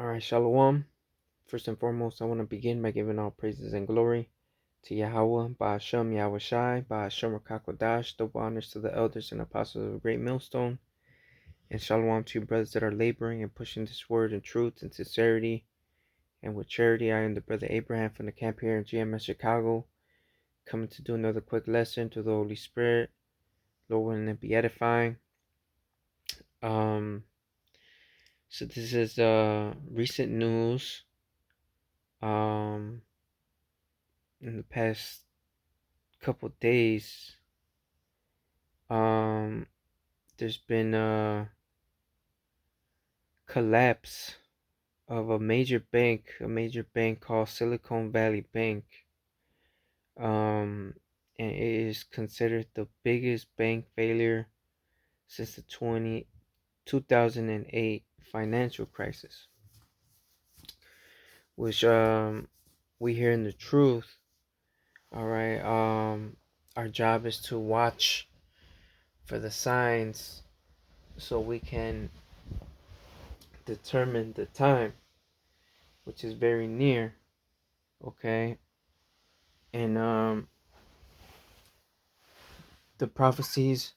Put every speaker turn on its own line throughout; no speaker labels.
All right, Shalom. First and foremost, I want to begin by giving all praises and glory to Yahweh, Ba'ashem, Yahweh Shai, Ba'ashem Rakakodash, double honors to the elders and apostles of the Great Millstone, and Shalom to you brothers that are laboring and pushing this word in truth and sincerity and with charity. I am the brother Abraham from the camp here in GMS Chicago, coming to do another quick lesson to the Holy Spirit. Lord willing, it be edifying. Um, so this is recent news. In the past couple days, um, there's been a collapse of a major bank called Silicon Valley Bank. And it is considered the biggest bank failure since the 2008 financial crisis, which we hear in the truth. All right. Our job is to watch for the signs so we can determine the time, which is very near. Okay. And the prophecies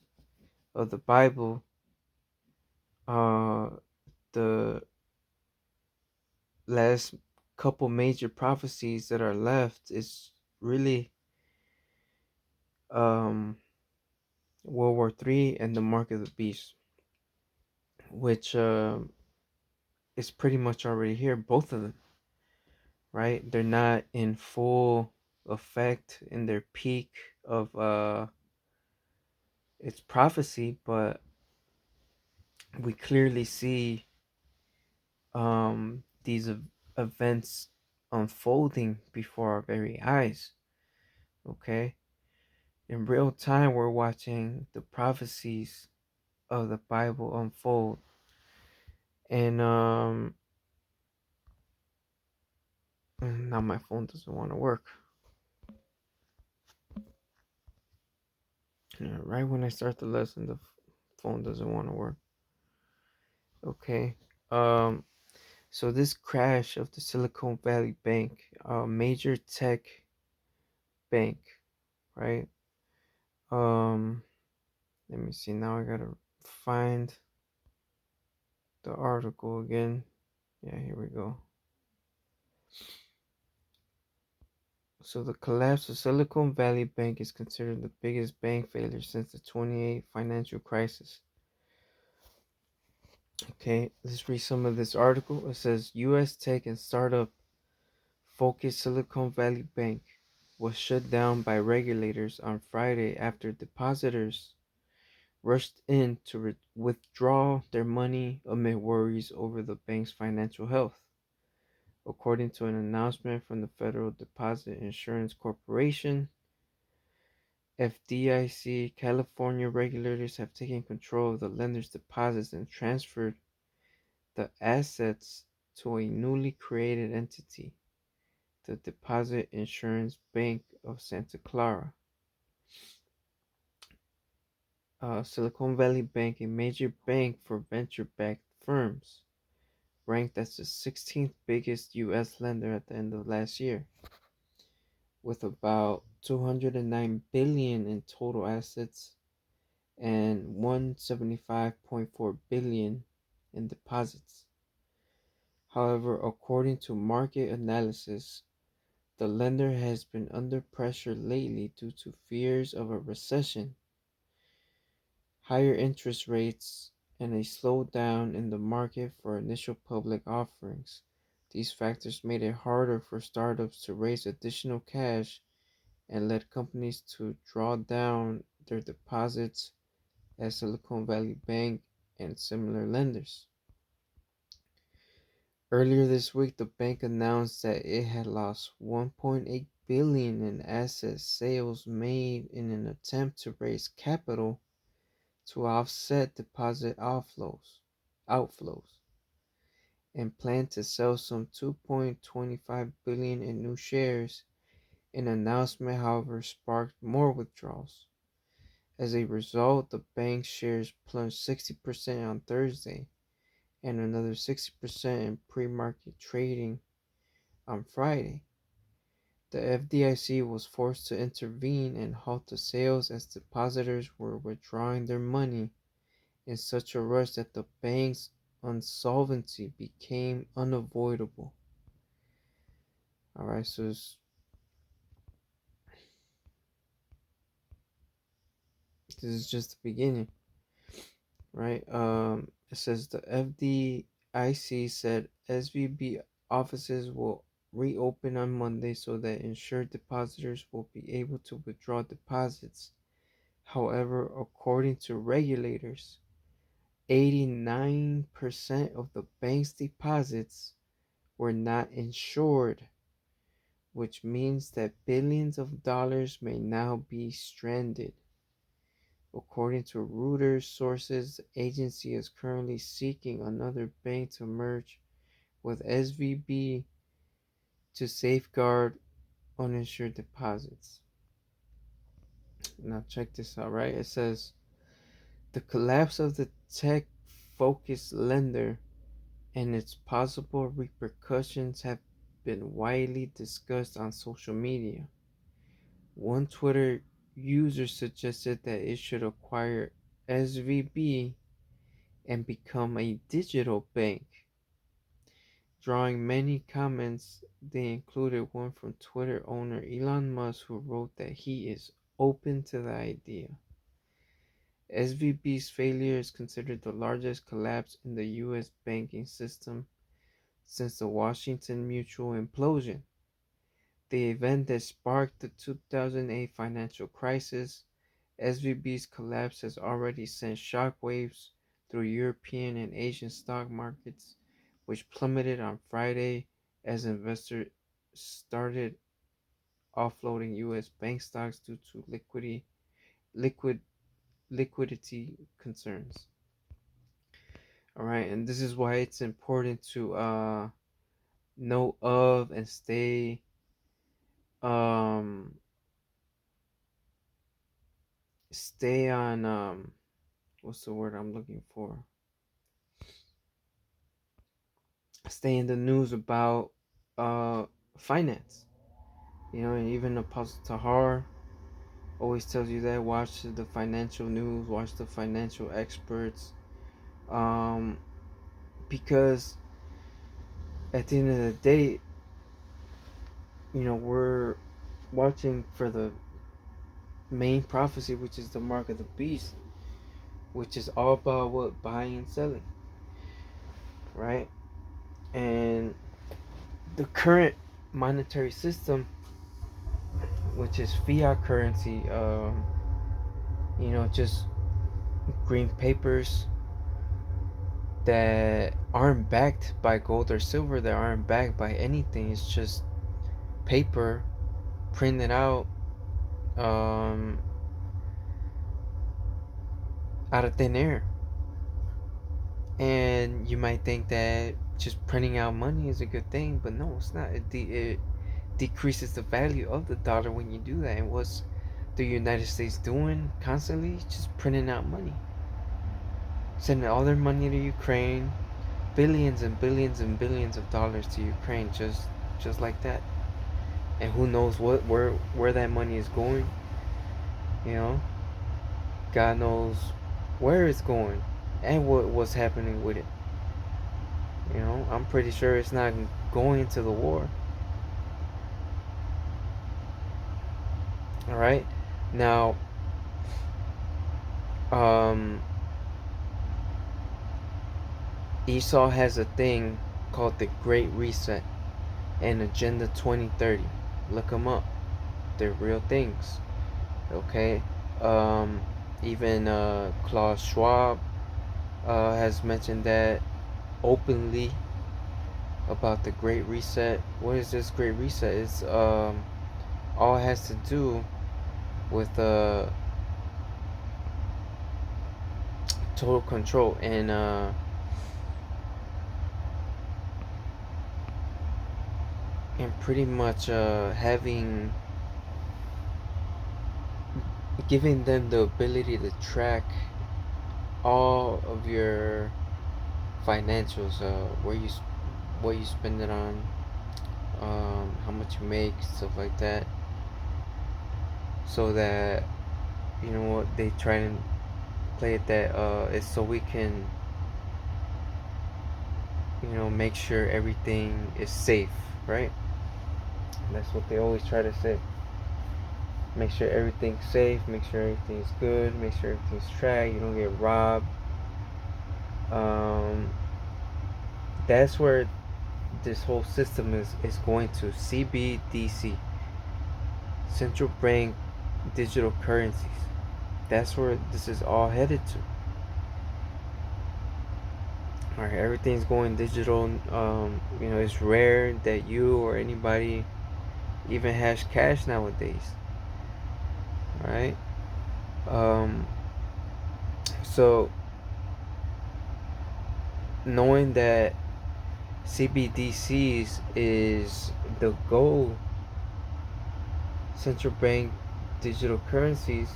of the Bible, uh the last couple major prophecies that are left is really World War III and the Mark of the Beast, which is pretty much already here, both of them, right? They're not in full effect in their peak of its prophecy, but we clearly see these events unfolding before our very eyes. Okay, in real time we're watching the prophecies of the Bible unfold. And now my phone doesn't want to work. Right when I start the lesson, the phone doesn't want to work. Okay. So this crash of the Silicon Valley Bank, a major tech bank, right? Let me see. Now I gotta find the article again. Yeah, here we go. So the collapse of Silicon Valley Bank is considered the biggest bank failure since the 2008 financial crisis. Okay, let's read some of this article. It says U.S. tech and startup focused Silicon Valley Bank was shut down by regulators on Friday after depositors rushed in to withdraw their money amid worries over the bank's financial health. According to an announcement from the Federal Deposit Insurance Corporation, FDIC, California regulators have taken control of the lender's deposits and transferred the assets to a newly created entity, the Deposit Insurance Bank of Santa Clara. Silicon Valley Bank, a major bank for venture-backed firms, ranked as the 16th biggest U.S. lender at the end of last year, with about $209 billion in total assets and $175.4 billion in deposits. However, according to market analysis, the lender has been under pressure lately due to fears of a recession, higher interest rates, and a slowdown in the market for initial public offerings. These factors made it harder for startups to raise additional cash and led companies to draw down their deposits at Silicon Valley Bank and similar lenders. Earlier this week, the bank announced that it had lost $1.8 billion in asset sales made in an attempt to raise capital to offset deposit outflows, and planned to sell some $2.25 billion in new shares. An announcement, however, sparked more withdrawals. As a result, the bank's shares plunged 60% on Thursday, and another 60% in pre-market trading on Friday. The FDIC was forced to intervene and halt the sales as depositors were withdrawing their money in such a rush that the bank's insolvency became unavoidable. All right, so this is just the beginning, right? It says the FDIC said SVB offices will reopen on Monday so that insured depositors will be able to withdraw deposits. However, according to regulators, 89% of the bank's deposits were not insured, which means that billions of dollars may now be stranded. According to Reuters sources, the agency is currently seeking another bank to merge with SVB to safeguard uninsured deposits. Now, check this out, right? It says the collapse of the tech focused lender and its possible repercussions have been widely discussed on social media. One Twitter user suggested that it should acquire SVB and become a digital bank. Drawing many comments, they included one from Twitter owner Elon Musk, who wrote that he is open to the idea. SVB's failure is considered the largest collapse in the U.S. banking system since the Washington Mutual implosion, the event that sparked the 2008 financial crisis. SVB's collapse has already sent shockwaves through European and Asian stock markets, which plummeted on Friday as investors started offloading U.S. bank stocks due to liquid, liquidity concerns. All right, and this is why it's important to know of and um stay on what's the word I'm looking for? Stay in the news about finance. You know, and even Apostle Tahar always tells you that watch the financial news, watch the financial experts, um, because at the end of the day, you know, we're watching for the main prophecy, which is the mark of the beast, which is all about what buying and selling, right? And the current monetary system, which is fiat currency, you know, just green papers that aren't backed by gold or silver, that aren't backed by anything. It's just paper printed out out of thin air. And you might think that just printing out money is a good thing, but no, it's not. It decreases the value of the dollar when you do that. And what's the United States doing constantly? Just printing out money, sending all their money to Ukraine, billions and billions and billions of dollars to Ukraine, just like that. And who knows where that money is going? You know, God knows where it's going and what's happening with it. You know, I'm pretty sure it's not going into the war. All right, now, um, Esau has a thing called the Great Reset and Agenda 2030. Look them up. They're real things. Okay. Um, Even Klaus Schwab has mentioned that openly about the Great Reset. What is this Great Reset? It's all has to do with total control and pretty much giving them the ability to track all of your financials, what you spend it on, how much you make, stuff like that, so that you know what they try and play it that it's so we can make sure everything is safe, right? That's what they always try to say. Make sure everything's safe, make sure everything's good, make sure everything's tracked, you don't get robbed. um, that's where this whole system is going to. CBDC, central bank digital currencies. That's where this is all headed to. All right, everything's going digital. It's rare that you or anybody even has cash nowadays. All right. Um, so knowing that CBDCs is the goal, central bank digital currencies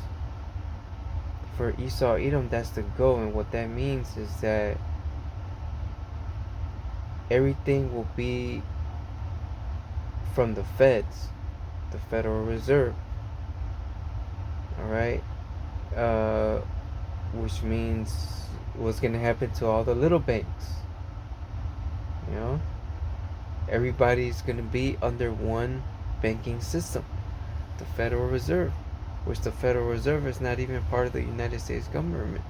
for Esau Edom, that's the goal. And what that means is that everything will be from the feds, the Federal Reserve. All right. Which means what's going to happen to all the little banks. You know, everybody's going to be under one banking system, the Federal Reserve, which the Federal Reserve is not even part of the United States government.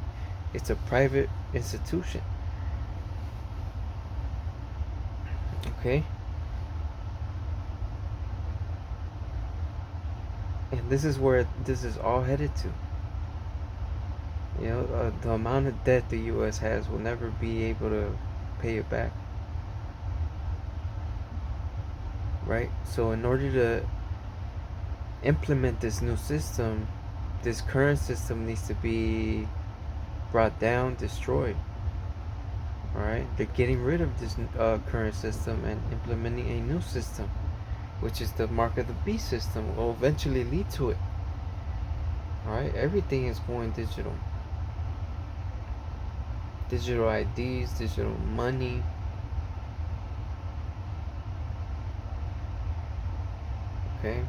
It's a private institution. Okay? And this is where this is all headed to. The amount of debt the U.S. has will never be able to pay it back. Right? So in order to implement this new system, this current system needs to be brought down, destroyed. Alright? They're getting rid of this current system and implementing a new system, which is the mark of the beast system. Will eventually lead to it. Alright? Everything is going digital. Digital IDs, digital money. Okay?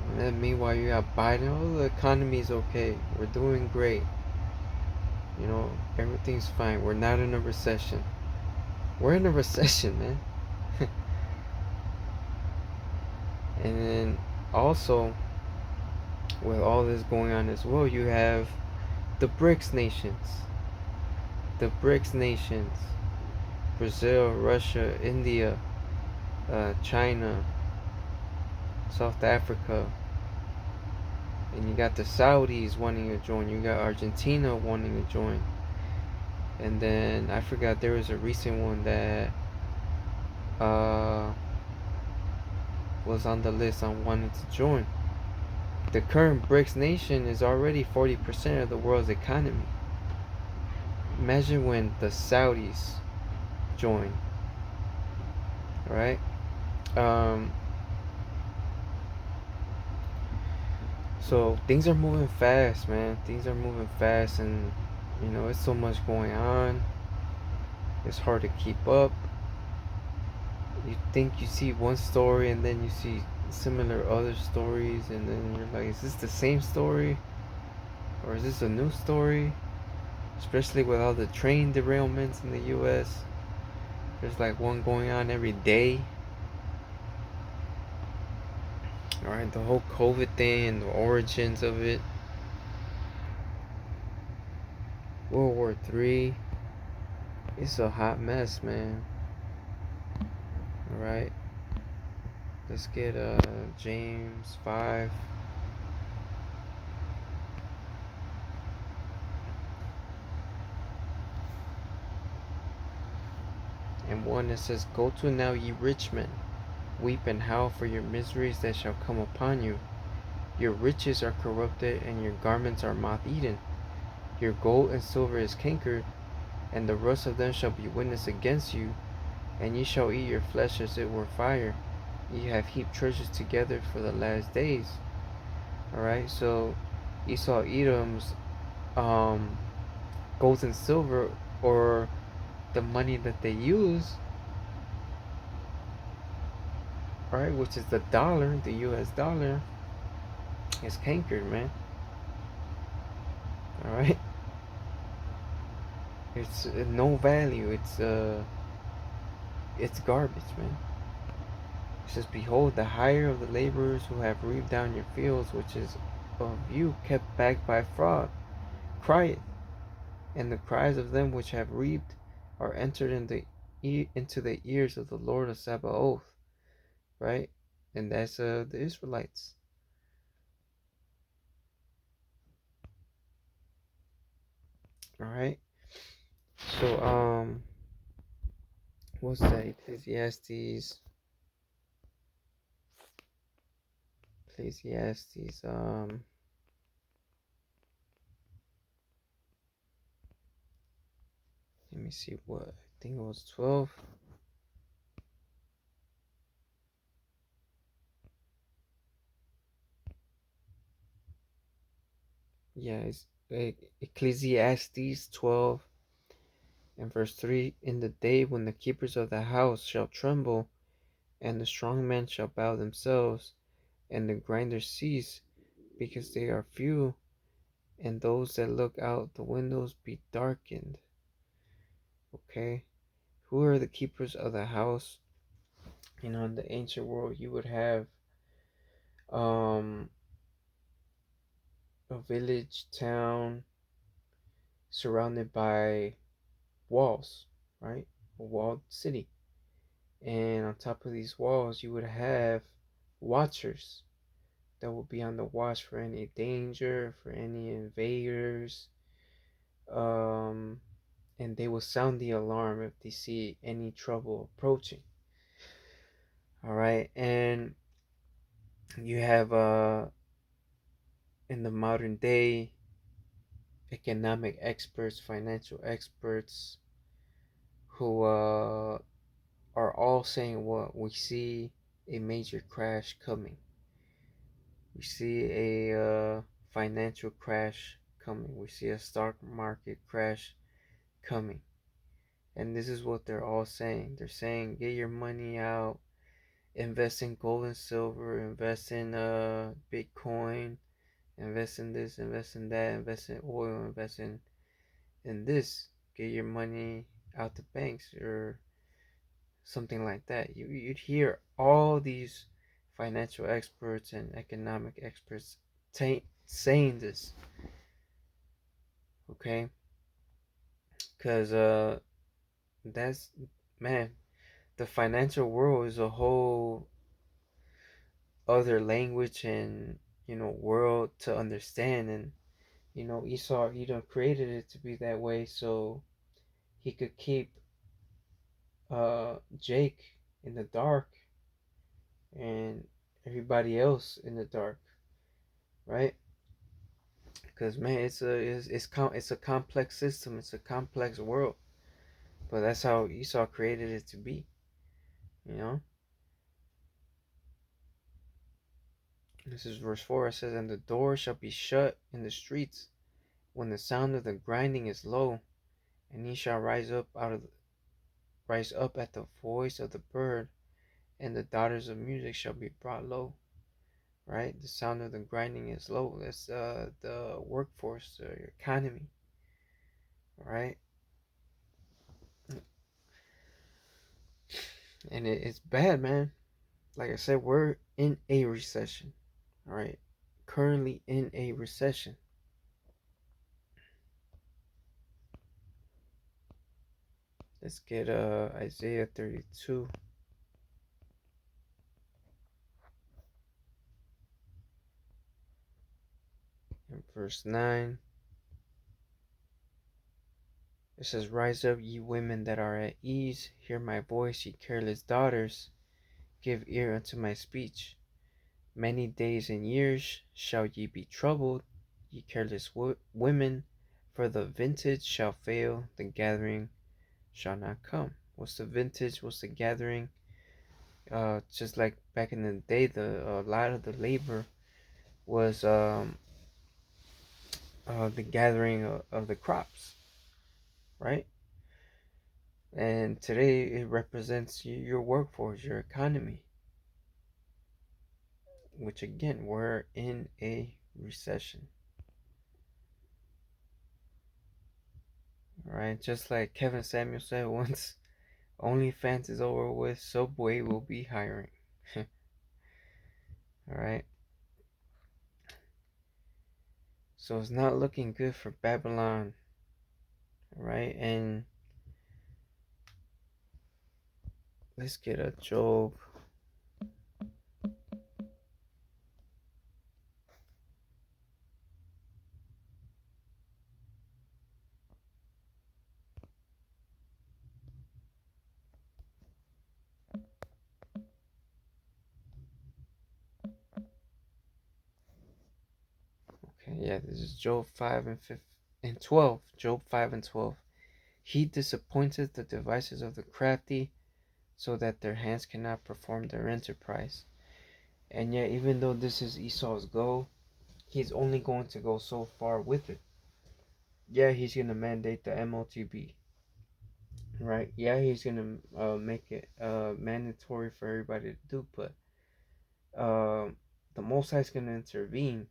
And then meanwhile you got Biden. Oh, the economy's okay. We're doing great. Everything's fine. We're not in a recession. We're in a recession, man. And then also, with all this going on as well, you have the BRICS nations. The BRICS nations. Brazil, Russia, India, China, South Africa. And you got the Saudis wanting to join. You got Argentina wanting to join. And then I forgot, there was a recent one that was on the list on wanting to join. The current BRICS nation is already 40% of the world's economy. Imagine when the Saudis join. Alright? So things are moving fast, man. Things are moving fast, and it's so much going on. It's hard to keep up. You think you see one story, and then you see similar other stories, and then you're like, is this the same story, or is this a new story? Especially with all the train derailments in the US. There's like one going on every day. Alright, the whole COVID thing and the origins of it. World War III. It's a hot mess, man. Alright. Let's get James 5. And 1, it says, "Go to now, ye rich men, weep and howl for your miseries that shall come upon you. Your riches are corrupted, and your garments are moth-eaten. Your gold and silver is cankered, and the rust of them shall be witness against you. And ye shall eat your flesh as it were fire. Ye have heaped treasures together for the last days." Alright, so Esau Edom's gold and silver, or the money that they use, right, which is the dollar, the US dollar, is cankered, man. All right, it's no value. It's garbage, man. It says, "Behold, the hire of the laborers who have reaped down your fields, which is of you kept back by fraud, crieth, and the cries of them which have reaped are entered into the ears of the Lord of Sabaoth," right? And that's the Israelites. All right. So what's that? Ecclesiastes. Let me see what I think it was 12. Yeah, it's Ecclesiastes 12 and verse 3. In the day when the keepers of the house shall tremble, and the strong men shall bow themselves, and the grinders cease, because they are few, and those that look out the windows be darkened. Okay, who are the keepers of the house? In the ancient world, you would have um a village town surrounded by walls, right? A walled city. And on top of these walls, you would have watchers that will be on the watch for any danger, for any invaders. Um, and they will sound the alarm if they see any trouble approaching. All right. And you have in the modern day economic experts, financial experts who are all saying what we see: a major crash coming. We see a financial crash coming. We see a stock market crash coming. And this is what they're all saying. They're saying, get your money out, invest in gold and silver, invest in Bitcoin, invest in this, invest in that, invest in oil, invest in this. Get your money out the banks, or something like that. You'd hear all these financial experts and economic experts saying this, okay? Because that's, man, the financial world is a whole other language and world to understand. And Esau Edom created it to be that way so he could keep Jake in the dark and everybody else in the dark, right? Because, man, it's a complex system. It's a complex world, but that's how Esau created it to be. You know. This is verse 4. It says, "And the door shall be shut in the streets when the sound of the grinding is low, and he shall rise up at the voice of the bird, and the daughters of music shall be brought low." Right? The sound of the grinding is low. That's the workforce, the economy. Right? And it's bad, man. Like I said, we're in a recession. All right. Currently in a recession. Let's get Isaiah 32 and verse 9. It says, "Rise up, ye women that are at ease, hear my voice, ye careless daughters, give ear unto my speech. Many days and years shall ye be troubled, ye careless women, for the vintage shall fail, the gathering shall not come." What's the vintage? What's the gathering? Just like back in the day, a lot of the labor was the gathering of the crops, right? And today it represents your workforce, your economy, which again, we're in a recession, right? Just like Kevin Samuel said once, OnlyFans is over with, Subway will be hiring. All right. So it's not looking good for Babylon, right? And let's get a Job. Okay, yeah, this is Job 5 and 5 and 12. Job 5 and 12. He disappointeth the devices of the crafty, so that their hands cannot perform their enterprise. And yet, even though this is Esau's goal, he's only going to go so far with it. Yeah, he's going to mandate the MOTB, right? Yeah, he's going to make it mandatory for everybody to do, but the Most High is going to intervene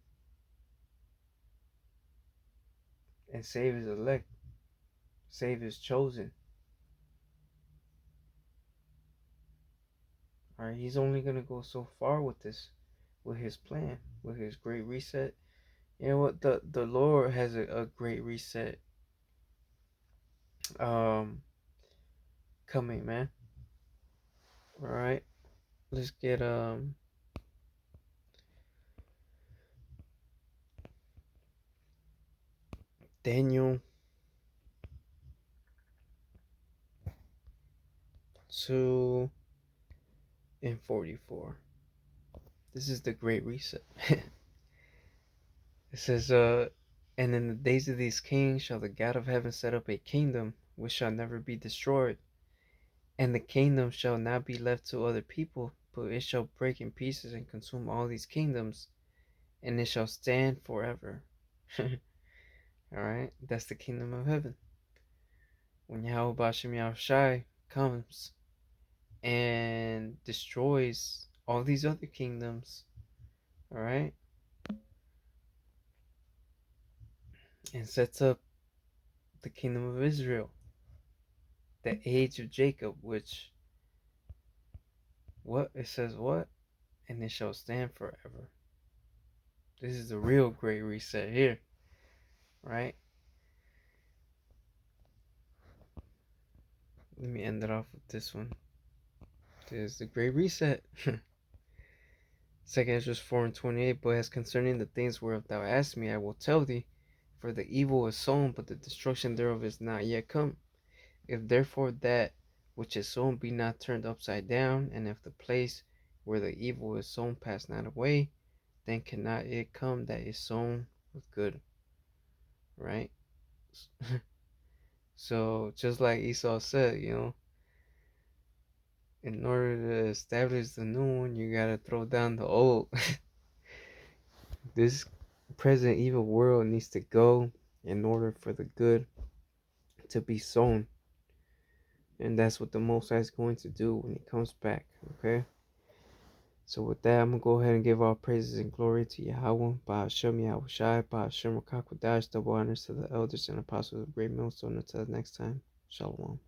and save his elect, save his chosen. All right, he's only going to go so far with this, with his plan, with his great reset. You know what? The Lord has a great reset um coming, man. All right, let's get Daniel 2 and 44. This is the great reset. It says and in the days of these kings shall the God of heaven set up a kingdom which shall never be destroyed, and the kingdom shall not be left to other people, but it shall break in pieces and consume all these kingdoms, and it shall stand forever. Alright, that's the kingdom of heaven. When Yahweh Bashem Yahushai comes and destroys all these other kingdoms, alright, and sets up the kingdom of Israel, the age of Jacob, which, what? It says what? And it shall stand forever. This is the real great reset here, right? Let me end it off with this one. This is the great reset. Second Ezra 4 and 28. But as concerning the things whereof thou asked me, I will tell thee, for the evil is sown, but the destruction thereof is not yet come. If therefore that which is sown be not turned upside down, and if the place where the evil is sown pass not away, then cannot it come that is sown with good. Right? So just like Esau said, in order to establish the new one, you gotta throw down the old. This present evil world needs to go in order for the good to be sown. And that's what the Most High is going to do when he comes back. Okay? So with that, I'm going to go ahead and give all praises and glory to Yahweh, Ba'ashem Yahushai, Ba'ashem Rakakwadash, double honors to the elders and apostles of Great Millstone. Until next time, Shalom.